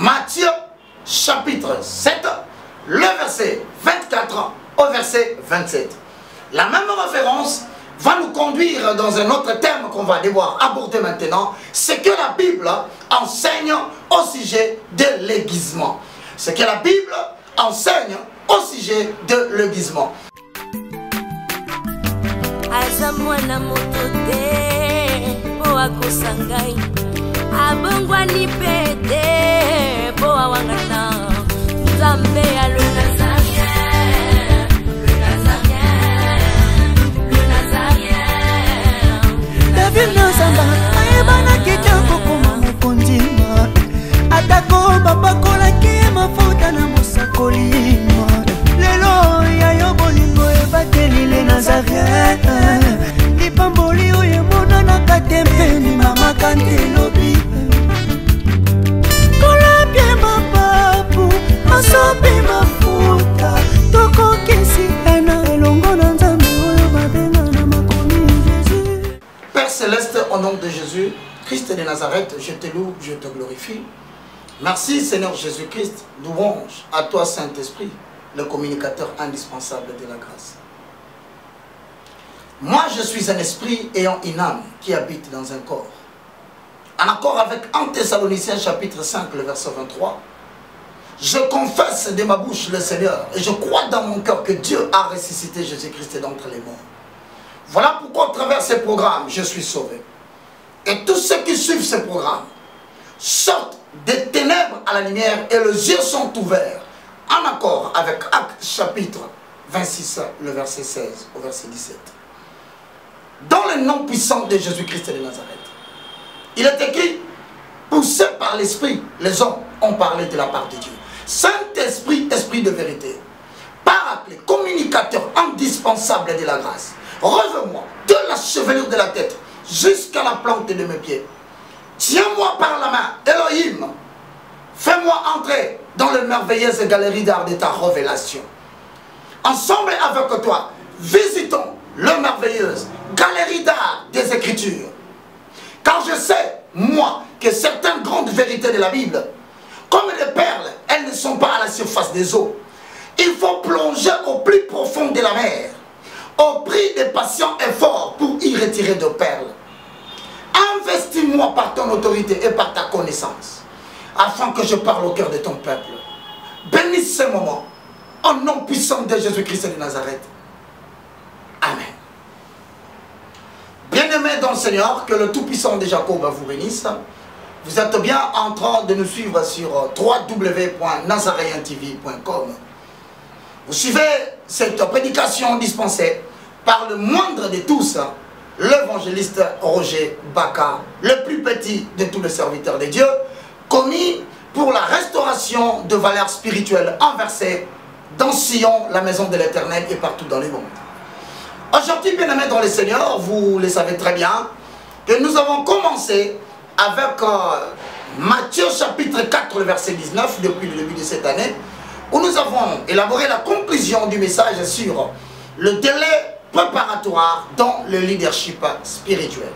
Matthieu chapitre 7, le verset 24 au verset 27. La même référence va nous conduire dans un autre terme qu'on va devoir aborder maintenant, c'est que la Bible enseigne au sujet de l'aiguisement. Ce que la Bible enseigne au sujet de l'aiguisement. Azamwana motote po akosangai abongwani pete po awangata Nzambe ya le Nazarien, le Nazarien, le Nazarien. David Nazamba ayebana kitoko koma mokondima atako bapakolaki mafuta na mosakolima lelo yayo bolingo ebateli le Nazarien lipamboli oyo emonanaka tempeni mama kantelobi kolapie mapapu masopi mafuta tokokisi ena elongo na Nzambe oyo babenga na makomi Jésus. Père Céleste, au nom de Jésus, Christ de Nazareth, je te loue, je te glorifie. Merci Seigneur Jésus-Christ, louange à toi Saint-Esprit, le communicateur indispensable de la grâce. Moi je suis un esprit ayant une âme qui habite dans un corps. En accord avec 1 Thessaloniciens chapitre 5, le verset 23, je confesse de ma bouche le Seigneur et je crois dans mon cœur que Dieu a ressuscité Jésus-Christ d'entre les morts. Voilà pourquoi à travers ces programmes, je suis sauvé. Et tous ceux qui suivent ces programmes sortent des ténèbres à la lumière et les yeux sont ouverts en accord avec Actes chapitre 26, le verset 16 au verset 17. Dans le nom puissant de Jésus-Christ de Nazareth, il est écrit, poussé par l'Esprit, les hommes ont parlé de la part de Dieu. Saint-Esprit, Esprit de vérité, paraclet, communicateur indispensable de la grâce, revends-moi de la chevelure de la tête jusqu'à la plante de mes pieds. Tiens-moi par la main, Elohim, fais-moi entrer dans les merveilleuses galeries d'art de ta révélation. Ensemble avec toi, visitons le merveilleuse galerie d'art des Écritures. Car je sais, moi, que certaines grandes vérités de la Bible, comme les perles, elles ne sont pas à la surface des eaux. Il faut plonger au plus profond de la mer, au prix des patients efforts pour y retirer de perles. Investis-moi par ton autorité et par ta connaissance, afin que je parle au cœur de ton peuple. Bénis ce moment, au nom puissant de Jésus-Christ de Nazareth. Amen. Bien-aimés dans le Seigneur, que le Tout-Puissant de Jacob vous bénisse. Vous êtes bien en train de nous suivre sur www.nazareentv.com. Vous suivez cette prédication dispensée par le moindre de tous, l'évangéliste Roger Baka, le plus petit de tous les serviteurs de Dieu, commis pour la restauration de valeurs spirituelles inversées dans Sion, la maison de l'Éternel et partout dans le monde. Aujourd'hui, bien-aimés dans le Seigneur, vous le savez très bien, que nous avons commencé avec Matthieu chapitre 4, le verset 19, depuis le début de cette année, où nous avons élaboré la conclusion du message sur le délai préparatoire dans le leadership spirituel.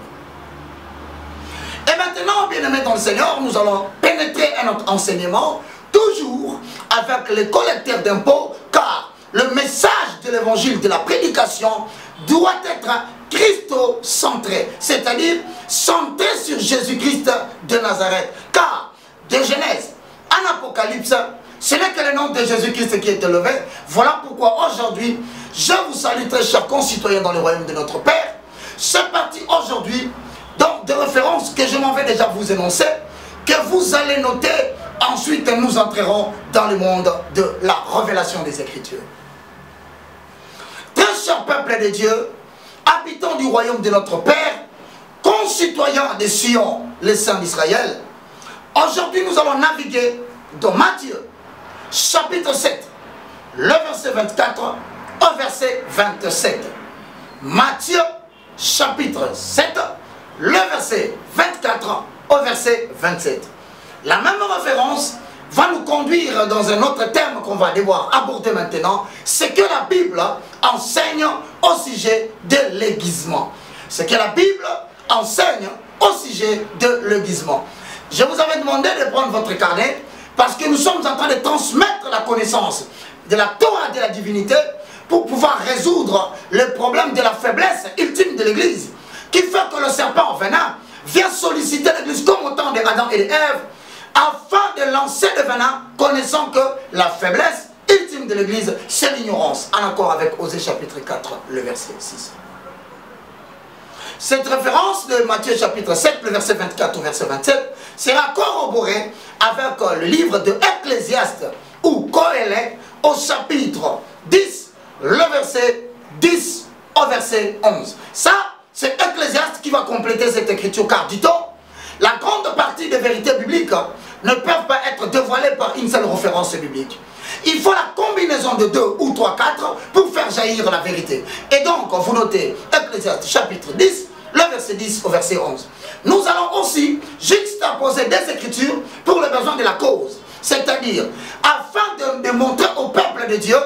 Et maintenant, bien-aimés dans le Seigneur, nous allons pénétrer à notre enseignement, toujours avec les collecteurs d'impôts, car le message de l'évangile, de la prédication, doit être christocentré, c'est-à-dire centré sur Jésus-Christ de Nazareth. Car de Genèse en Apocalypse, ce n'est que le nom de Jésus-Christ qui est élevé. Voilà pourquoi aujourd'hui, je vous salue très chers concitoyens dans le royaume de notre Père. C'est parti aujourd'hui donc des références que je m'en vais déjà vous énoncer, que vous allez noter. Ensuite, nous entrerons dans le monde de la révélation des Écritures. Très chers peuple de Dieu, habitants du royaume de notre Père, concitoyens de Sion, les saints d'Israël, aujourd'hui nous allons naviguer dans Matthieu, chapitre 7, le verset 24 au verset 27. Matthieu, chapitre 7, le verset 24 au verset 27. La même référence va nous conduire dans un autre terme qu'on va devoir aborder maintenant, c'est que la Bible enseigne au sujet de l'aiguisement. C'est que la Bible enseigne au sujet de l'aiguisement. Je vous avais demandé de prendre votre carnet Parce que nous sommes en train de transmettre la connaissance de la Torah de la divinité pour pouvoir résoudre le problème de la faiblesse ultime de l'Église, qui fait que le serpent venin vient solliciter l'Église comme au temps d'Adam et d'Ève, afin de lancer le venin, connaissant que la faiblesse ultime de l'Église, c'est l'ignorance, en accord avec Osée chapitre 4, le verset 6. Cette référence de Matthieu chapitre 7, le verset 24 au verset 27, sera corroborée avec le livre de Ecclésiaste ou Coëlette au chapitre 10, le verset 10 au verset 11. Ça, c'est Ecclésiaste qui va compléter cette écriture, car dit-on, la grande partie des vérités bibliques ne peuvent pas être dévoilées par une seule référence biblique. Il faut la combinaison de 2 ou 3, 4 pour faire jaillir la vérité. Et donc, vous notez Ecclésiaste chapitre 10, le verset 10 au verset 11. Nous allons aussi juxtaposer des écritures pour le besoin de la cause. C'est-à-dire, afin de montrer au peuple de Dieu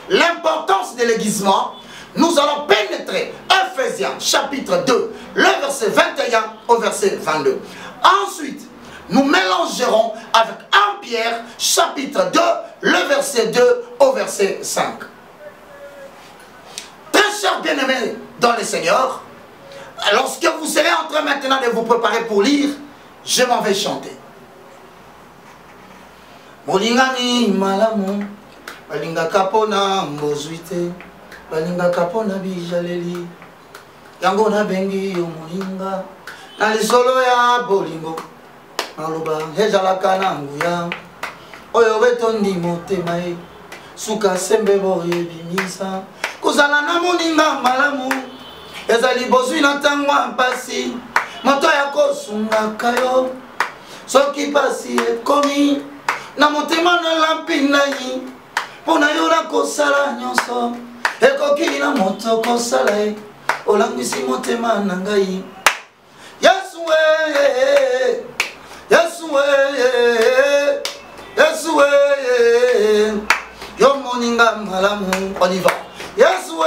l'importance de l'aiguisement, nous allons pénétrer Ephésiens chapitre 2, le verset 21 au verset 22. Ensuite, nous mélangerons avec 1 Pierre chapitre 2, le verset 2 au verset 5. Très chers bien-aimés dans le Seigneur, lorsque vous serez en train maintenant de vous préparer pour lire, je m'en vais chanter. Molingani malamu, balinga kapona mbozuite, balinga kapona bijaleli, yango na bengi yo molinga, na lisolo ya bolingo, maloba hezalaka na nguya, oyo betondi motema e, suka sembe boye bimisa, kozala na moninga malamu, ezali bozwi na ntango mpasi, moto ya kosungaka yo, soki pasi ekomi, na motema na lampi nai, pona yo na kosala nyonso, ekoki na moto kosala e, olangwisi motema na ngai. Yesu we, Yesu we, Yesu we, yo moninga malamu, on y va. Yesu we,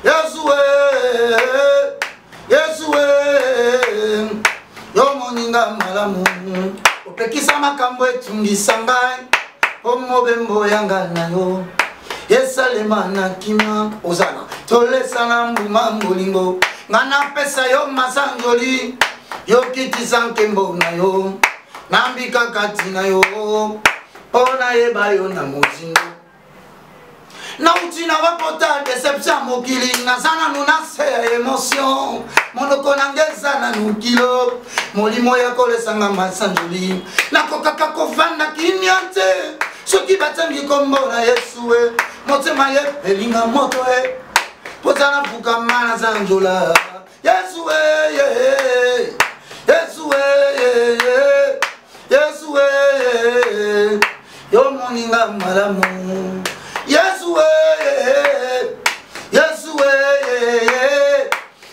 Yesu we, Yesu we, yo moninga malamu, opekisa makambo etungisa ngai, omobembo yanga na yo, yesalema na kima, ozana, tolesa na mbuma mbolingo, ngana pesa yo masanjoli, yo kitisa nkembo na yo, nambika kati na yo, pona yeba yo na mozindo. Na uti na wapota deception mokili, na sana nunase emotion, monoko nangeza na nukilo, molimo ya kolesanga masanjoli, na kokaka kovanda kinyante, soki batangi kombo na Yesu we, motema ye elinga moto e, potana fuka mana sanjola, Yesu we, Yesu we, Yesu we, yo moninga malamu, Yesu we, Yesu we,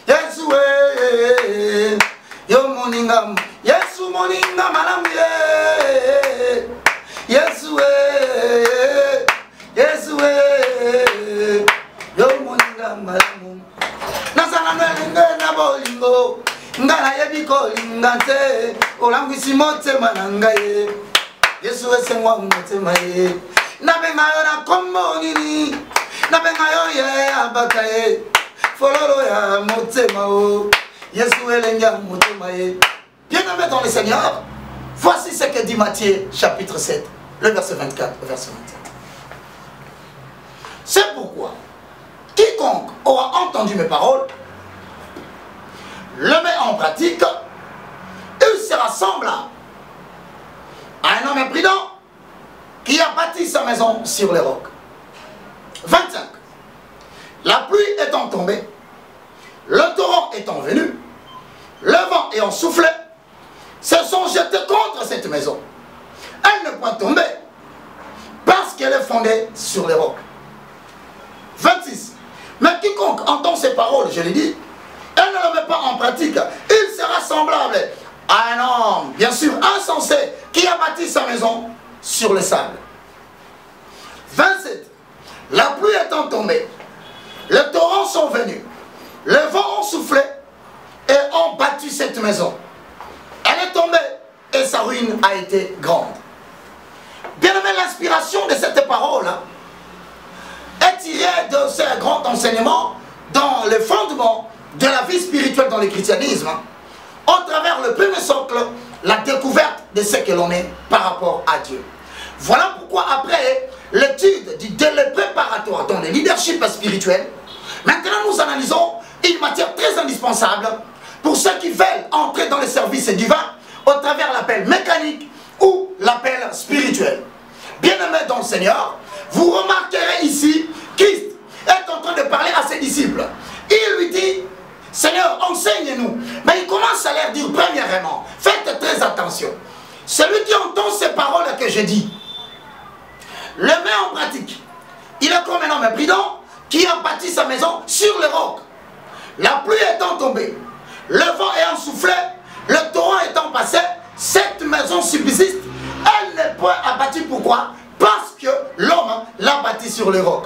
Yesu we, yo moninga, Yesu moninga malamu ye, Yesu we, Yesu we, yo moninga malamu. Nasana nwelinge na bolingo, ngana yebiko lingante, olangwisi motema na ngai, Yesu we sengwa motema ye. Nabenga yo na kombo nini, nabenga yo ye abakaye, fololo ya motema o, Yesu elenga motema ye. Bien-aimés dans le Seigneur, voici ce que dit Matthieu chapitre 7, le verset 24 au verset 27. C'est pourquoi quiconque aura entendu mes paroles, le met en pratique, il sera semblable à un homme imprudent qui a bâti sa maison sur les rocs. 25. La pluie étant tombée, le torrent étant venu, le vent ayant soufflé, se sont jetés contre cette maison. Elle ne peut tomber parce qu'elle est fondée sur les rocs. 26. Mais quiconque entend ces paroles, je l'ai dit, elle ne le met pas en pratique, il sera semblable à un homme, bien sûr, insensé, qui a bâti sa maison sur le sable. 27. La pluie étant tombée, les torrents sont venus, les vents ont soufflé et ont battu cette maison. Elle est tombée et sa ruine a été grande. Bien aimé, l'inspiration de cette parole est tirée de ces grands enseignements dans les fondements de la vie spirituelle dans le christianisme, au travers le premier socle, la découverte de ce que l'on est par rapport à Dieu. Voilà pourquoi après l'étude du délai préparatoire dans le leadership spirituel, maintenant nous analysons une matière très indispensable pour ceux qui veulent entrer dans le service divin au travers l'appel mécanique ou l'appel spirituel. Bien-aimés dans le Seigneur, vous remarquerez ici, Christ est en train de parler à ses disciples. Il lui dit, Seigneur, enseigne-nous. Mais il commence à leur dire, premièrement, faites très attention. Celui qui entend ces paroles que je dis, le met en pratique. Il est comme un homme prudent qui a bâti sa maison sur le roc. La pluie étant tombée, le vent ayant soufflé, le torrent étant passé, cette maison subsiste. Elle n'est point abattue. Pourquoi? Parce que l'homme l'a bâti sur le roc.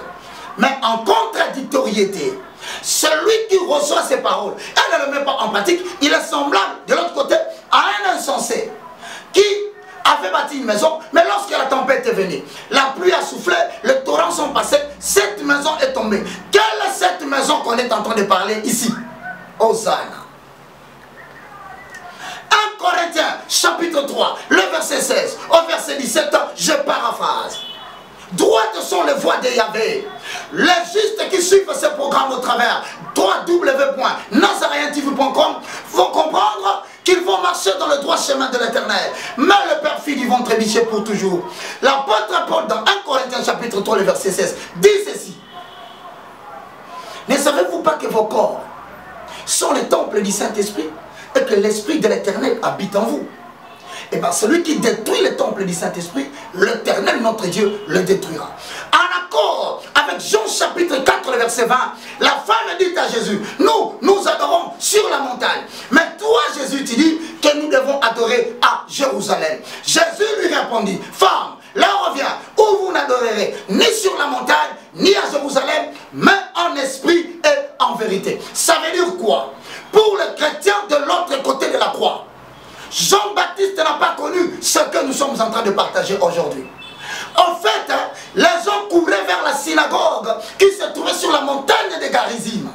Mais en contradictoriété, celui qui reçoit ces paroles, elle ne le met pas en pratique, il est semblable de l'autre côté à un insensé qui avait bâti une maison, mais lorsque la tempête est venue, la pluie a soufflé, les torrents sont passés, cette maison est tombée. Quelle est cette maison qu'on est en train de parler ici? Hosanna. 1 Corinthiens chapitre 3, le verset 16 au verset 17, je paraphrase. Droites sont les voies de Yahvé. Les justes qui suivent ce programme au travers www.nazareentv.com vont comprendre qu'ils vont marcher dans le droit chemin de l'Éternel. Mais le perfide, ils vont trébucher pour toujours. L'apôtre Paul dans 1 Corinthiens chapitre 3, le verset 16 dit ceci. Ne savez-vous pas que vos corps sont les temples du Saint-Esprit et que l'Esprit de l'Éternel habite en vous? Et bien celui qui détruit le temple du Saint-Esprit, l'Éternel notre Dieu le détruira. En accord avec Jean chapitre 4 le verset 20, la femme dit à Jésus, nous adorons sur la montagne. Mais toi Jésus tu dis que nous devons adorer à Jérusalem. Jésus lui répondit, femme, l'heure revient où vous n'adorerez ni sur la montagne ni à Jérusalem, mais en esprit et en vérité. Ça veut dire quoi? Pour les chrétiens de l'autre côté de la croix, Jean-Baptiste n'a pas connu ce que nous sommes en train de partager aujourd'hui. En fait, les gens couraient vers la synagogue qui se trouvait sur la montagne de Garizim.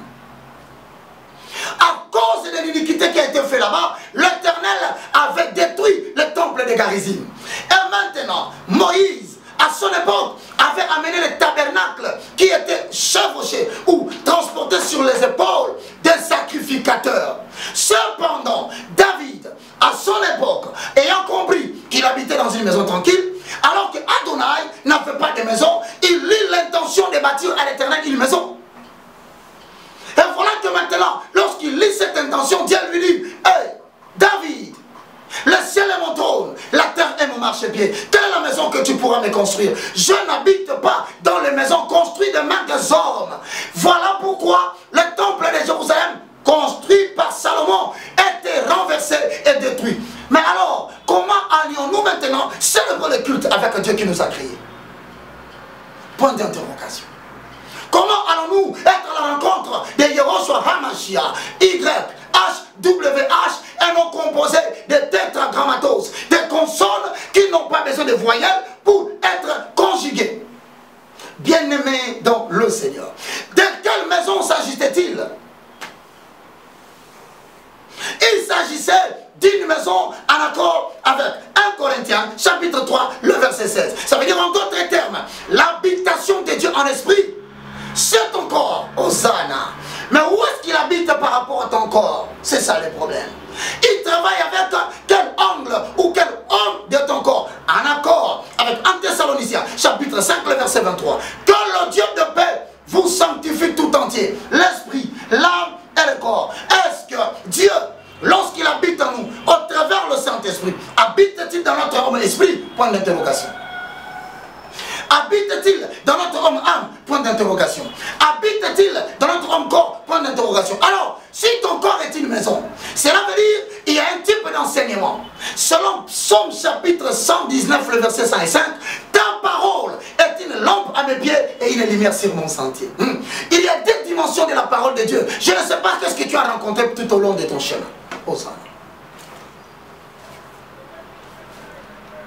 À cause de l'iniquité qui a été faite là-bas, l'Éternel avait détruit le temple de Garizim. Et maintenant, Moïse, à son époque, avait amené le tabernacle qui était chevauché ou transporté sur les épaules des sacrificateurs. Cependant, David, à son époque, ayant compris qu'il habitait dans une maison tranquille, alors que Adonai n'avait pas de maison, il eut l'intention de bâtir à l'Éternel une maison. Et voilà que maintenant, lorsqu'il lit cette intention, Dieu lui dit, hey, David, le ciel est mon trône, la terre est mon marchepied. Quelle est la maison que tu pourras me construire? Je n'habite pas dans les maisons construites de mains des hommes. Voilà pourquoi le temple de Jérusalem, construit par Salomon, était renversé et détruit. Mais alors, comment allions-nous maintenant célébrer le culte avec Dieu qui nous a créés? Point d'interrogation. Comment allons-nous être à la rencontre de Yehoshua HaMashiach, YHWH, et non composé de tétragrammatos, des consonnes qui n'ont pas besoin de voyelles pour être conjuguées? Bien-aimés dans le Seigneur, de quelle maison s'agissait-il? Il s'agissait d'une maison en accord avec 1 Corinthiens chapitre 3 le verset 16. Ça veut dire en d'autres termes, l'habitation de Dieu en esprit, c'est ton corps, Hosanna. Mais où est-ce qu'il habite par rapport à ton corps? C'est ça le problème. Il travaille avec quel angle ou quel homme de ton corps? En accord avec 1 Thessaloniciens chapitre 5 le verset 23. Que le Dieu de paix vous sanctifie tout entier, l'esprit, l'âme et le corps. Est-ce que Dieu, lorsqu'il habite en nous, au travers le Saint-Esprit, habite-t-il dans notre homme esprit? Point d'interrogation. Habite-t-il dans notre homme âme? Point d'interrogation. Habite-t-il dans notre homme corps? Point d'interrogation. Alors, si ton corps est une maison, cela veut dire qu'il y a un type d'enseignement. Selon Psaume chapitre 119, le verset 105, ta parole est une lampe à mes pieds et une lumière sur mon sentier. Il y a deux dimensions de la parole de Dieu. Je ne sais pas ce que tu as rencontré tout au long de ton chemin. Hosanna.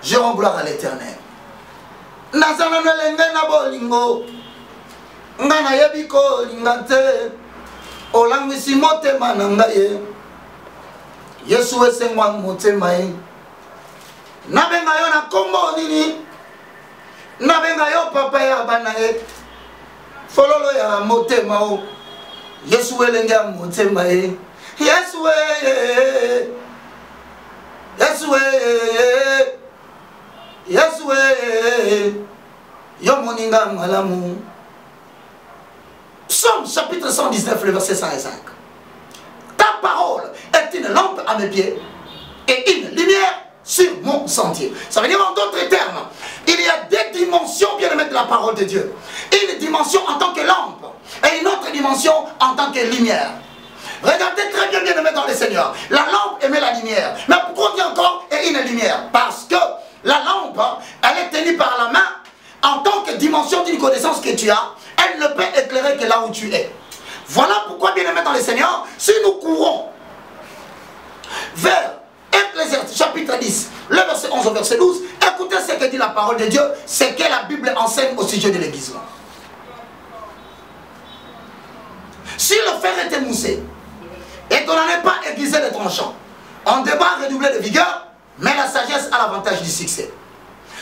Je rends gloire à l'Éternel. Nazana lenge na bolingo. Ngana yebiko lingate. Olangisi motema na ngaye. Yesu esengwa motema ye. Nabenga yo na kombo nini. Nabenga yo papa ya bana ye. Fololo ya motema o. Yesu elenge motema ye. Yesu e. Yesu e. Yesu e. Yo moninga malamu. Psaume chapitre 119, le verset 105. Ta parole est une lampe à mes pieds et une lumière sur mon sentier. Ça veut dire en d'autres termes, il y a des dimensions bien aimées de la parole de Dieu. Une dimension en tant que lampe et une autre dimension en tant que lumière. Regardez très bien bien aimé dans le Seigneur. La lampe émet la lumière. Mais pourquoi on dit encore et une lumière? Parce que la lampe, elle est tenue par la main en tant que dimension d'une connaissance que tu as. Elle ne peut éclairer que là où tu es. Voilà pourquoi, bien aimé dans le Seigneur, si nous courons vers Ecclésiaste chapitre 10, le verset 11 au verset 12, écoutez ce que dit la parole de Dieu, c'est que la Bible enseigne au sujet de l'aiguisement. Si le fer est émoussé et qu'on n'en est pas aiguisé les tranchants, on débat redoubler de vigueur, mais la sagesse a l'avantage du succès.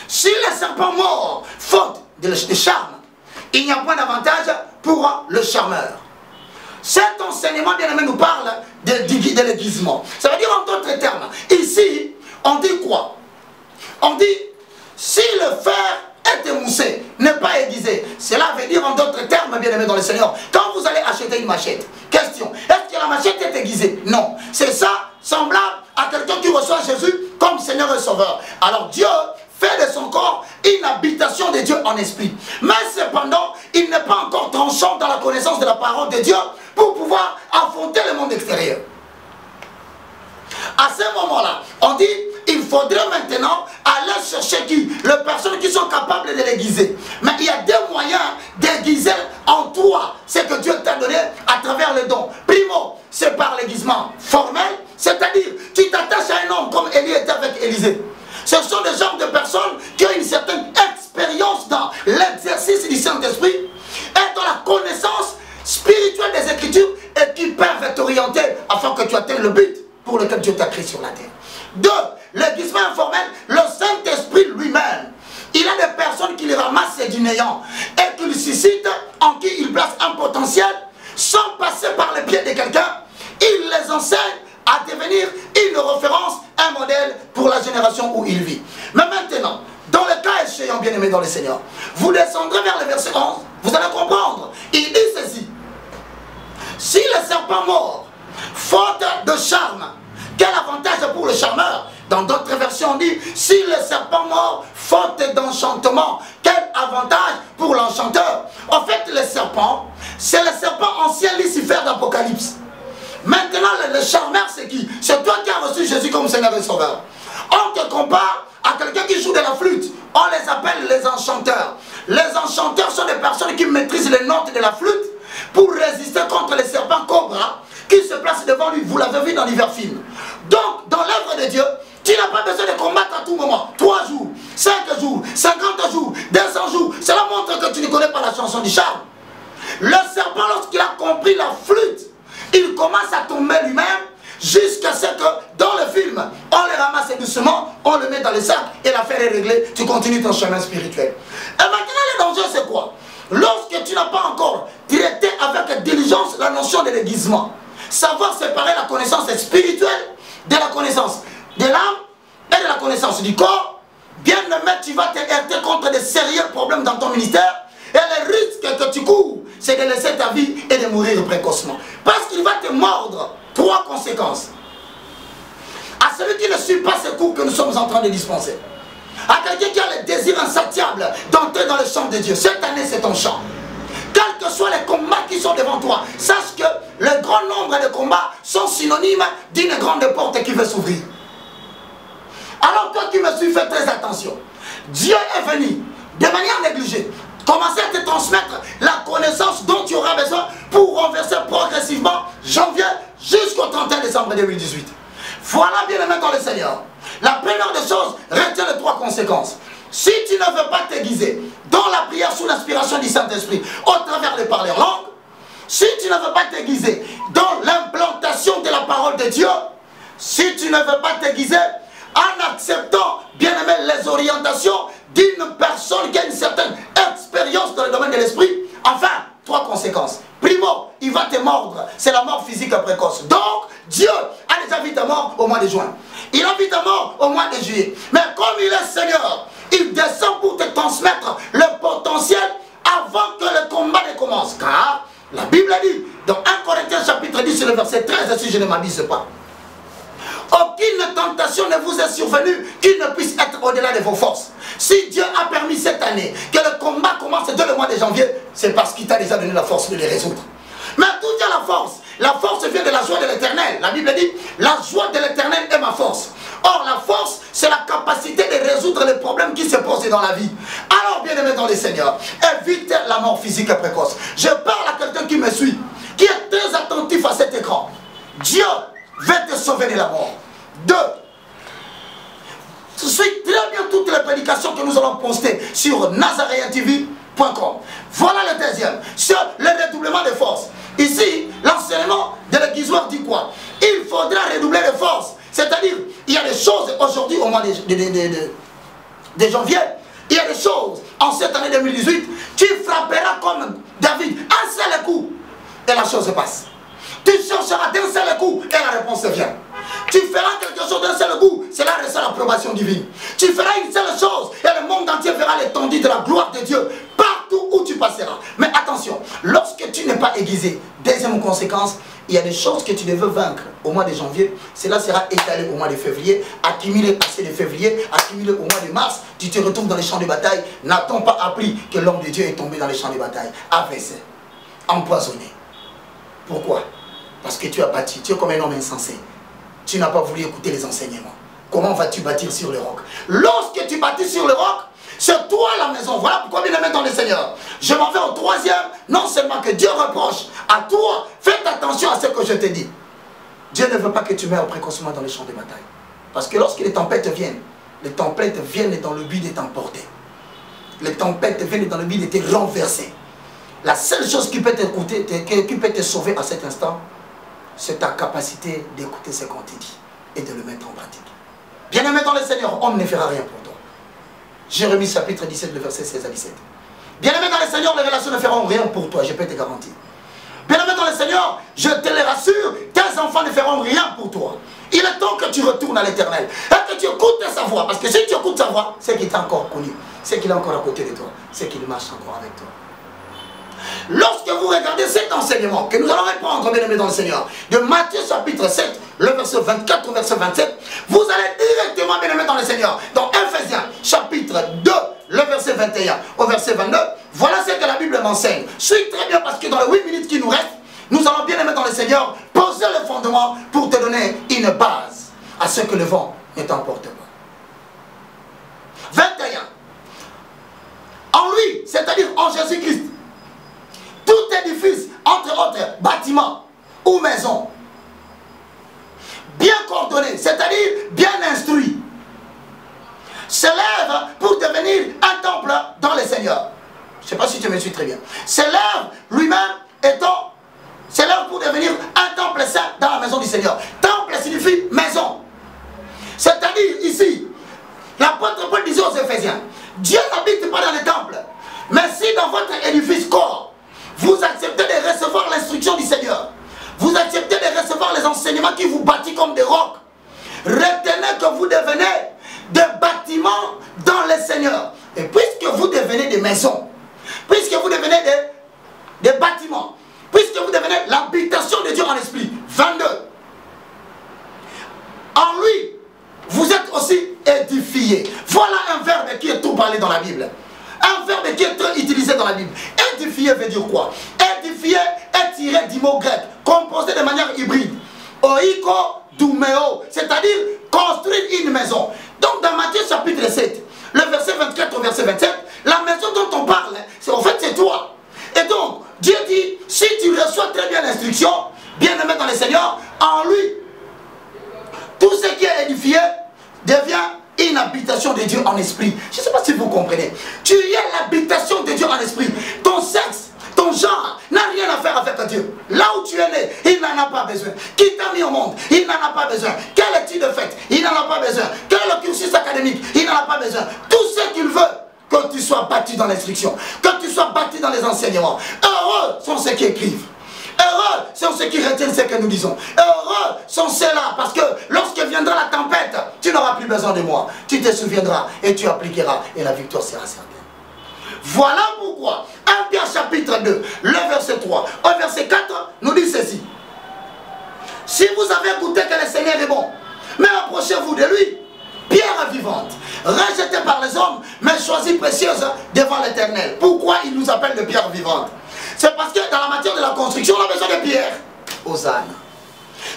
Si le serpent mord faute de charme, il n'y a pas d'avantage pour le charmeur. Cet enseignement, bien aimé, nous parle de l'aiguisement. Ça veut dire en d'autres termes, ici, on dit quoi? On dit, si le fer est émoussé, n'est pas aiguisé, cela veut dire en d'autres termes, bien aimé dans le Seigneur, quand vous allez acheter une machette, question, est-ce que la machette est aiguisée? Non. C'est ça, semblable à quelqu'un qui reçoit Jésus comme Seigneur et Sauveur. Alors Dieu fait de son corps une habitation de Dieu en esprit. Mais cependant, il n'est pas encore tranchant dans la connaissance de la parole de Dieu pour pouvoir affronter le monde extérieur. À ce moment-là, on dit, il faudrait maintenant aller chercher qui? Les personnes qui sont capables de l'aiguiser. Mais il y a deux moyens d'aiguiser en toi ce que Dieu t'a donné à travers les dons. Primo, c'est par l'aiguisement formel, c'est-à-dire tu t'attaches à un homme comme Élie était avec Élisée. Ce sont des genres de personnes qui ont une certaine expérience dans l'exercice du Saint-Esprit et dans la connaissance spirituelle des Écritures et qui peuvent t'orienter afin que tu atteignes le but pour lequel Dieu t'a créé sur la terre. Deux, l'aiguisement informel, le Saint-Esprit lui-même. Il a des personnes qui les ramassent du néant et qui le suscitent, en qui il place un potentiel sans passer par les pieds de quelqu'un. Il les enseigne à devenir une référence, un modèle pour la génération où il vit. Mais maintenant, dans le cas échéant, bien aimé dans le Seigneur, vous descendrez vers le verset 11, vous allez comprendre. Il dit ceci: si le serpent mord, faute de charme, quel avantage pour le charmeur? Dans d'autres versions, on dit, si le serpent mord, faute d'enchantement, quel avantage pour l'enchanteur? En fait, le serpent, c'est le serpent ancien Lucifer d'Apocalypse. Maintenant, le charmeur, c'est qui? C'est toi qui as reçu Jésus comme Seigneur et Sauveur. On te compare à quelqu'un qui joue de la flûte. On les appelle les enchanteurs. Les enchanteurs sont des personnes qui maîtrisent les notes de la flûte pour résister contre les serpents cobras qui se placent devant lui. Vous l'avez vu dans l'hiver film. Donc, dans l'œuvre de Dieu, tu n'as pas besoin de combattre à tout moment. 3 jours, 5 jours, 50 jours, 200 jours. Cela montre que tu ne connais pas la chanson du charme. Le serpent, lorsqu'il a compris la flûte, il commence à tomber lui-même jusqu'à ce que dans le film, on le ramasse doucement, on le met dans le sac et l'affaire est réglée, tu continues ton chemin spirituel. Et maintenant le danger c'est quoi? Lorsque tu n'as pas encore traité avec diligence la notion de l'aiguisement, savoir séparer la connaissance spirituelle de la connaissance de l'âme et de la connaissance du corps, bien aimé, tu vas te heurter contre de sérieux problèmes dans ton ministère. Et le risque que tu cours, c'est de laisser ta vie et de mourir précocement. Parce qu'il va te mordre 3 conséquences. À celui qui ne suit pas ce cours que nous sommes en train de dispenser. À quelqu'un qui a le désir insatiable d'entrer dans le champ de Dieu. Cette année, c'est ton champ. Quels que soient les combats qui sont devant toi, sache que le grand nombre de combats sont synonymes d'une grande porte qui veut s'ouvrir. Alors toi qui me suis, fais très attention. Dieu est venu de manière négligée. Commencez à te transmettre la connaissance dont tu auras besoin pour renverser progressivement janvier jusqu'au 31 décembre 2018. Voilà bien aimé dans le Seigneur. La première des choses, retiens les 3 conséquences. Si tu ne veux pas t'aiguiser dans la prière sous l'inspiration du Saint-Esprit, au travers de parler en langue, si tu ne veux pas t'aiguiser dans l'implantation de la parole de Dieu, si tu ne veux pas t'aiguiser en acceptant, bien aimé, les orientations d'une personne qui a une certaine expérience dans le domaine de l'esprit, enfin, 3 conséquences. Primo, il va te mordre, c'est la mort physique précoce. Donc, Dieu a déjà vu ta mort au mois de juin. Il a vu ta mort au mois de juillet. Mais comme il est Seigneur, il descend pour te transmettre le potentiel avant que le combat ne commence. Car la Bible dit, dans 1 Corinthiens chapitre 10, le verset 13, si je ne m'abuse pas, aucune tentation ne vous est survenue qui ne puisse être au-delà de vos forces. Si Dieu a permis cette année que le combat commence dès le mois de janvier, c'est parce qu'il t'a déjà donné la force de les résoudre. Mais d'où vient la force? La force vient de la joie de l'Éternel. La Bible dit, la joie de l'Éternel est ma force. Or, la force, c'est la capacité de résoudre les problèmes qui se posent dans la vie. Alors, bien aimé dans les Seigneurs, évite la mort physique précoce. Je parle à quelqu'un qui me suit, qui est très attentif à cet écran. Dieu va te sauver de la mort. 2. Suis très bien toutes les prédications que nous allons poster sur nazareantv.com. Voilà le deuxième, sur le redoublement de force. Ici, l'enseignement de l'aiguisoir dit quoi? Il faudra redoubler de force. C'est-à-dire, il y a des choses aujourd'hui au mois de janvier, il y a des choses en cette année 2018, tu frapperas comme David un seul coup et la chose se passe. Tu chercheras d'un seul coup et la réponse vient. Tu feras quelque chose d'un seul coup, cela reste l'approbation divine. Tu feras une seule chose et le monde entier verra l'étendue de la gloire de Dieu partout où tu passeras. Mais attention, lorsque tu n'es pas aiguisé, deuxième conséquence, il y a des choses que tu devais vaincre au mois de janvier, cela sera étalé au mois de février, accumulé assez de février, accumulé au mois de mars, tu te retrouves dans les champs de bataille. N'a-t-on pas appris que l'homme de Dieu est tombé dans les champs de bataille, AVC, empoisonné? Pourquoi? Parce que tu as bâti, tu es comme un homme insensé. Tu n'as pas voulu écouter les enseignements. Comment vas-tu bâtir sur le roc? Lorsque tu bâtis sur le roc, c'est toi la maison. Voilà pourquoi bien aimé dans le Seigneur. Je m'en vais au troisième. Non seulement que Dieu reproche à toi, faites attention à ce que je te dis. Dieu ne veut pas que tu meurs précocement dans les champs de bataille. Parce que lorsque les tempêtes viennent dans le but de t'emporter. Les tempêtes viennent dans le but de te renverser. La seule chose qui peut te sauver à cet instant, c'est ta capacité d'écouter ce qu'on te dit et de le mettre en pratique. Bien-aimé dans le Seigneur, homme ne fera rien pour toi. Jérémie chapitre 17, le verset 16 à 17. Bien-aimé dans le Seigneur, les relations ne feront rien pour toi, je peux te garantir. Bien-aimé dans le Seigneur, je te le rassure, tes enfants ne feront rien pour toi. Il est temps que tu retournes à l'Éternel et que tu écoutes sa voix. Parce que si tu écoutes sa voix, c'est qu'il t'a encore connu, c'est qu'il est encore à côté de toi, c'est qu'il marche encore avec toi. Lorsque vous regardez cet enseignement que nous allons reprendre, bien aimé dans le Seigneur, de Matthieu chapitre 7, le verset 24 au verset 27, vous allez directement, bien aimé dans le Seigneur, dans Ephésiens chapitre 2, le verset 21 au verset 29, voilà ce que la Bible m'enseigne. Suis très bien parce que dans les 8 minutes qui nous restent, nous allons bien aimé dans le Seigneur poser le fondement pour te donner une base à ce que le vent ne t'emporte pas. 21. En lui, c'est-à-dire en Jésus-Christ, tout édifice, entre autres bâtiments ou maisons, bien coordonné, c'est-à-dire bien instruit, s'élève pour devenir un temple dans le Seigneur. Je ne sais pas si tu me suis très bien. S'élève lui-même étant, s'élève pour devenir un temple saint dans la maison du Seigneur. Temple signifie maison. C'est-à-dire ici, l'apôtre Paul disait aux Éphésiens, Dieu n'habite pas dans les temples, mais si dans votre édifice corps, vous acceptez de recevoir l'instruction du Seigneur, vous acceptez de recevoir les enseignements qui vous bâtissent comme des rocs, retenez que vous devenez des bâtiments dans le Seigneur. Et puisque vous devenez des maisons, puisque vous devenez des bâtiments, puisque vous devenez l'habitation de Dieu en esprit. 22. En lui, vous êtes aussi édifiés. Voilà un verbe qui est tout parlé dans la Bible. Un verbe qui est très utilisé dans la Bible. Édifier veut dire quoi? Édifier est tiré du mot grec, composé de manière hybride. Oiko doumeo, c'est-à-dire construire une maison. Donc dans Matthieu chapitre 7, le verset 24 au verset 27, la maison dont on parle, en fait c'est toi. Et donc, Dieu dit, si tu reçois très bien l'instruction, bien aimé dans le Seigneur, en lui, tout ce qui est édifié, devient une habitation de Dieu en esprit. Je ne sais pas si vous comprenez. Tu es l'habitation de Dieu en esprit. Ton sexe, ton genre n'a rien à faire avec Dieu. Là où tu es né, il n'en a pas besoin. Qui t'a mis au monde, il n'en a pas besoin. Quelle étude de fait, il n'en a pas besoin. Quel cursus académique, il n'en a pas besoin. Tout ce qu'il veut, que tu sois bâti dans l'instruction, que tu sois bâti dans les enseignements. Heureux sont ceux qui écrivent. Heureux sont ceux qui retiennent ce que nous disons. Heureux sont ceux-là, parce que lorsque viendra la tempête, tu n'auras plus besoin de moi. Tu te souviendras et tu appliqueras et la victoire sera certaine. Voilà pourquoi 1 Pierre chapitre 2, le verset 3 au verset 4 nous dit ceci. Si vous avez goûté que le Seigneur est bon, mais approchez-vous de lui, pierre vivante, rejetée par les hommes, mais choisie précieuse devant l'Éternel. Pourquoi il nous appelle de pierre vivante? C'est parce que dans la matière de la construction, on a besoin de pierre. Hosanna.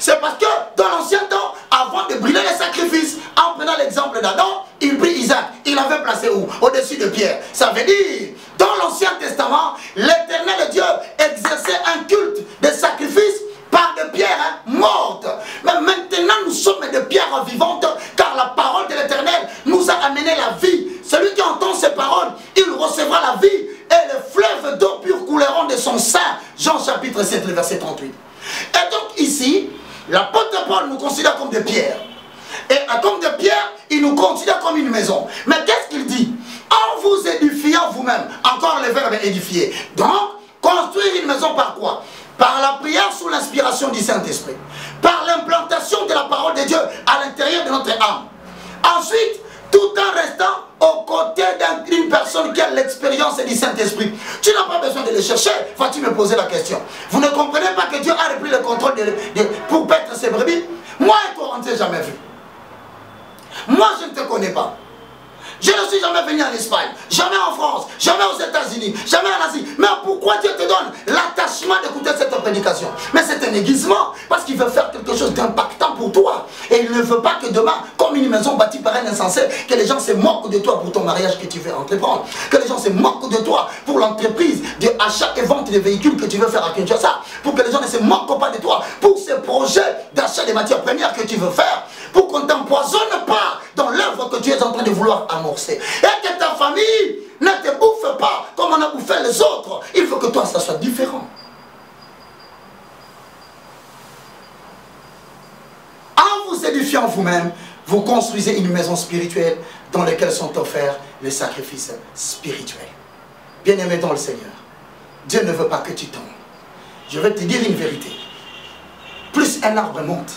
C'est parce que dans l'ancien temps, avant de brûler les sacrifices, en prenant l'exemple d'Adam, il prit Isaac. Il avait placé où? Au-dessus de pierre. Ça veut dire, dans l'Ancien Testament, l'Éternel Dieu exerçait un culte de sacrifices par des pierres mortes. Mais maintenant, nous sommes des pierres vivantes, car la parole de l'Éternel nous a amené la vie. Celui qui entend ces paroles, il recevra la vie, et les fleuves d'eau pure couleront de son sein. Jean chapitre 7, le verset 38. Et donc ici, l'apôtre Paul nous considère comme des pierres. Et comme des pierres, il nous considère comme une maison. Mais qu'est-ce qu'il dit? En vous édifiant vous-même. Encore le verbe édifier. Donc, construire une maison par quoi? Par la prière sous l'inspiration du Saint-Esprit. Par l'implantation de la parole de Dieu à l'intérieur de notre âme. Ensuite, tout en restant aux côtés d'une personne qui a l'expérience du Saint-Esprit. Tu n'as pas besoin de le chercher. Vas-tu me poser la question? Vous ne comprenez pas que Dieu a repris le contrôle pour paître ses brebis? Moi et toi, on ne s'est jamais vu. Moi, je ne te connais pas. Je ne suis jamais venu en Espagne, jamais en France, jamais aux États-Unis, jamais en Asie. Mais pourquoi Dieu te donne l'attachement d'écouter cette prédication? Mais c'est un aiguisement, parce qu'il veut faire quelque chose d'impactant pour toi. Et il ne veut pas que demain, comme une maison bâtie par un insensé, que les gens se moquent de toi pour ton mariage que tu veux entreprendre. Que les gens se moquent de toi pour l'entreprise d'achat et vente de véhicules que tu veux faire à Kinshasa. Pour que les gens ne se moquent pas de toi pour ces projets d'achat des matières premières que tu veux faire. Pour qu'on ne t'empoisonne pas dans l'œuvre que tu es en train de vouloir amorcer. Et que ta famille ne te bouffe pas comme on a bouffé les autres. Il faut que toi, ça soit différent. En vous édifiant vous-même, vous construisez une maison spirituelle dans laquelle sont offerts les sacrifices spirituels. Bien-aimé dans le Seigneur, Dieu ne veut pas que tu tombes. Je vais te dire une vérité. Plus un arbre monte,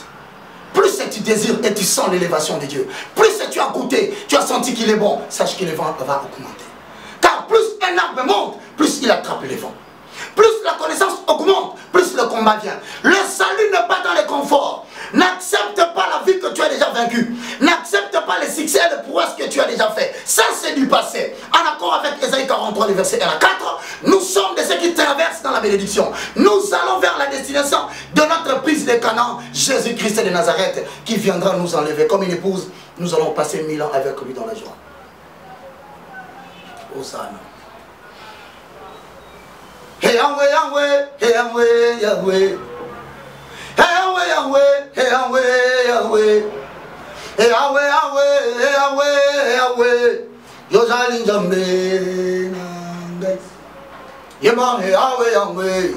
plus tu désires et tu sens l'élévation de Dieu, plus tu as goûté, tu as senti qu'il est bon, sache que le vent va augmenter. Car plus un arbre monte, plus il attrape les vents. Plus la connaissance augmente, plus le combat vient. Le salut n'est pas dans le confort. N'accepte pas la vie que tu as déjà vaincu. N'accepte pas les succès et les prouesses que tu as déjà fait. Ça, c'est du passé. En accord avec Ésaïe 43, le verset 1 à 4, nous sommes de ceux qui traversent dans la bénédiction. Nous allons vers la destination de notre prince de Canaan, Jésus-Christ de Nazareth, qui viendra nous enlever. Comme une épouse, nous allons passer 1000 ans avec lui dans la joie. Hosanna. Hey Yahweh, Yahweh, hey Yahweh, Yahweh. Hey Yahweh, Yahweh, hey Yahweh, Yahweh. Hey Yahweh, Yahweh, hey Yahweh, Yahweh. Yozali Njambe nangai. Yema hey Yahweh, Yahweh.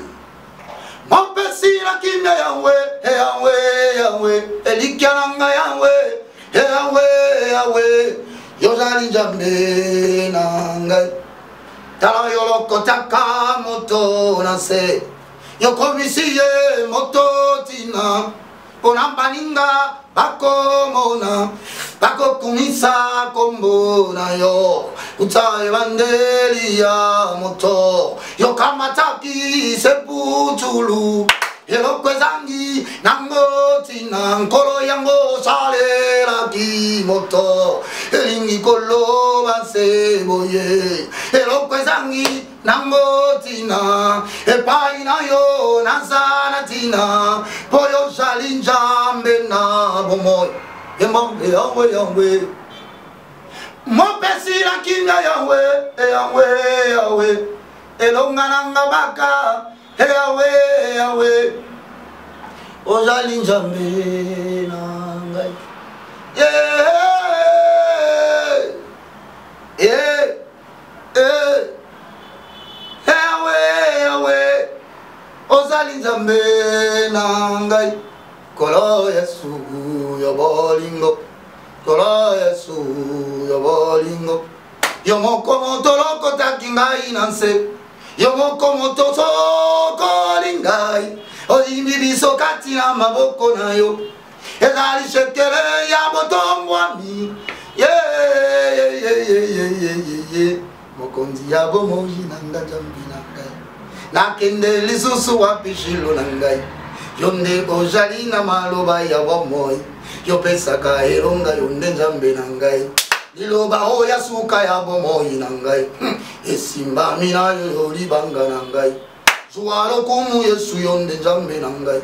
Mon pesi la kimya Yahweh, hey Yahweh, Yahweh. Elikiananga Yahweh, hey Yahweh, Yahweh. Yozali Njambe nangai. Tala yoloko taka moto nase yokomisiye moto tina onambaninga bako mona bako kunisa kombo na yo utae bandeli ya moto yokamataki seputulu Yelokwezangi nangoti nankolo yango sale la kimoto elingi kolo base boye Yelokwezangi nangoti na epai na yo nazana tina poyo shalinja mbena bomoy Yembe Yahweh Yahweh Mo pesi la kinga Yahweh Yahweh Yahweh Elongananga baka Yahweh, Yahweh, Ozali Njambe nangai. Yeah. Ewe ozali nzambe na ngai kolo Yesu yo bolingo kolo Yesu yo bolingo yo moko moto lokotaki ngai na nse yo moko moto sokoli ngai oyimbi biso kati na maboko na yo ezali shekele ya botombwami mokonzi ya bomoi na nga jambi na ngai nakende lisusu wapi shilo na ngai yonde ozali na maloba ya bomoi yopesaka elonga yonde nzambe na ngai liloba oya suka ya bomoi na ngai esimbami na yo libanga na ngai zuwa lokumu Yesu yonde nzambe na ngai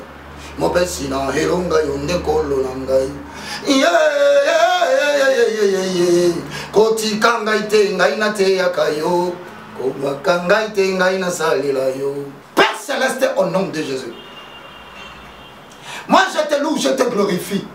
mopesi na elonga yonde kolo na ngai kotika ngai te ngai na te yakayo komaka ngai te ngai na salila yo. Père Céleste, au nom de Jésus, moi je te loue, je te glorifie.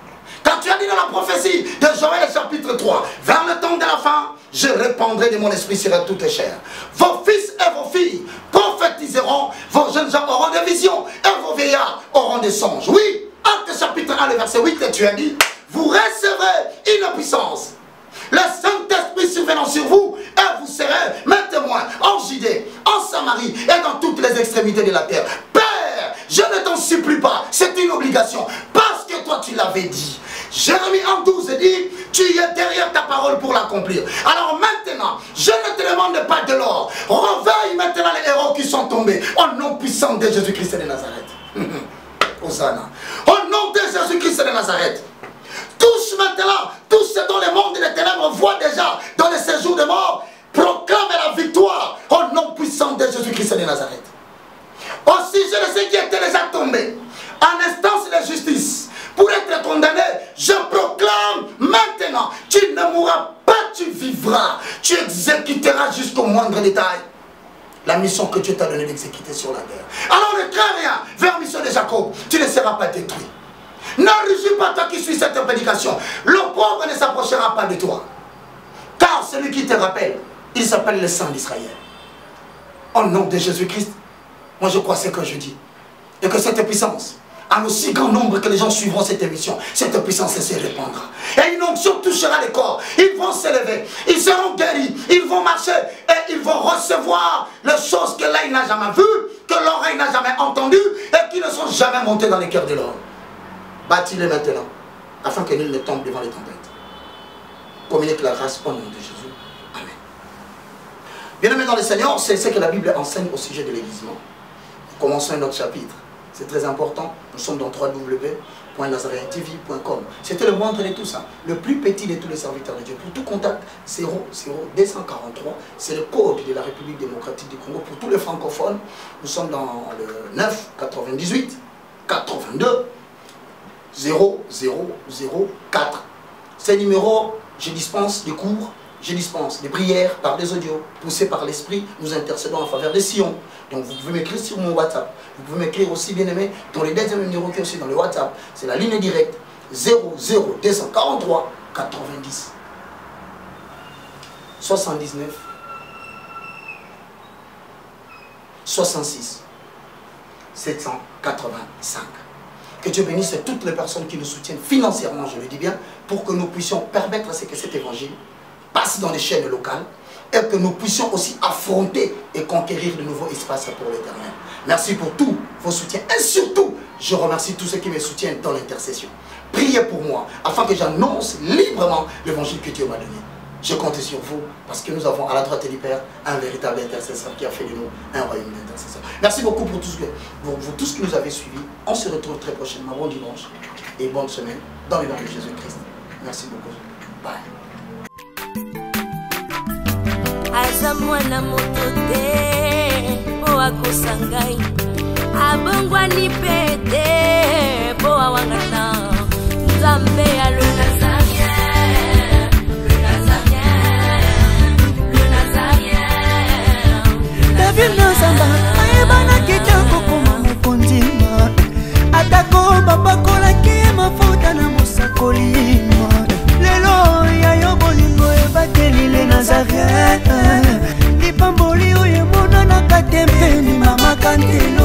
Quand tu as dit dans la prophétie de Joël chapitre 3, vers le temps de la fin, je répandrai de mon esprit sur toutes les chairs. Vos fils et vos filles prophétiseront, vos jeunes gens auront des visions et vos vieillards auront des songes. Oui, Actes chapitre 1, le verset 8, et tu as dit, vous recevrez une puissance. Le Saint-Esprit survenant sur vous, et vous serez mes témoins en Judée, en Samarie et dans toutes les extrémités de la terre. Père, je ne t'en supplie pas, c'est une obligation, parce que toi tu l'avais dit. Jérémie 1:12 dit, tu es derrière ta parole pour l'accomplir. Alors maintenant, je ne te demande pas de l'or. Réveille maintenant les héros qui sont tombés, au nom puissant de Jésus-Christ de Nazareth. Hosanna. Au nom de Jésus-Christ de Nazareth. Tous maintenant, tous ceux dont le monde des ténèbres voient déjà dans le séjour de mort, proclament la victoire au nom puissant de Jésus-Christ de Nazareth. Aussi, je ne sais qui était déjà tombé en instance de justice pour être condamné. Je proclame maintenant, tu ne mourras pas, tu vivras, tu exécuteras jusqu'au moindre détail la mission que Dieu t'a donnée d'exécuter sur la terre. Alors ne crains rien, vers mission de Jacob, tu ne seras pas détruit. Ne rugis pas toi qui suis cette prédication. Le pauvre ne s'approchera pas de toi. Car celui qui te rappelle, il s'appelle le Saint d'Israël. Au nom de Jésus-Christ, moi je crois ce que je dis. Et que cette puissance, en aussi grand nombre que les gens suivront cette émission, cette puissance se répandra. Et une onction touchera les corps. Ils vont s'élever, ils seront guéris, ils vont marcher et ils vont recevoir les choses que l'œil n'a jamais vues, que l'oreille n'a jamais entendues et qui ne sont jamais montées dans les cœurs de l'homme. Bâtis-les maintenant, afin que nul ne tombe devant les tempêtes. Communique la grâce au nom de Jésus. Amen. Bien-aimés dans le Seigneur, c'est ce que la Bible enseigne au sujet de l'aiguisement. Commençons un autre chapitre. C'est très important. Nous sommes dans www.nazareentv.com. C'était le moindre de tout ça. Le plus petit de tous les serviteurs de Dieu. Pour tout contact, 00243. C'est le code de la République démocratique du Congo. Pour tous les francophones, nous sommes dans le 9 98 82 0004. Ces numéros, je dispense des cours, je dispense des prières par des audios, poussés par l'esprit, nous intercédons en faveur des sillons. Donc vous pouvez m'écrire sur mon WhatsApp. Vous pouvez m'écrire aussi, bien aimé, dans les deuxième numéro qui est aussi dans le WhatsApp. C'est la ligne directe 00243 90 79 66 785. Que Dieu bénisse toutes les personnes qui nous soutiennent financièrement, je le dis bien, pour que nous puissions permettre à ce que cet évangile passe dans les chaînes locales et que nous puissions aussi affronter et conquérir de nouveaux espaces pour l'Éternel. Merci pour tous vos soutiens et surtout, je remercie tous ceux qui me soutiennent dans l'intercession. Priez pour moi afin que j'annonce librement l'évangile que Dieu m'a donné. Je compte sur vous parce que nous avons à la droite du Père un véritable intercesseur qui a fait de nous un royaume d'intercesseurs. Merci beaucoup pour tous qui nous avez suivis. On se retrouve très prochainement. Bon dimanche et bonne semaine dans le nom de Jésus-Christ. Merci beaucoup. Bye. Nazamba ayebana kitoko koma mokondima atako bapakolaki mafuta na mosakolima lelo ya yo bolingo ebateli le Nazareth. kantino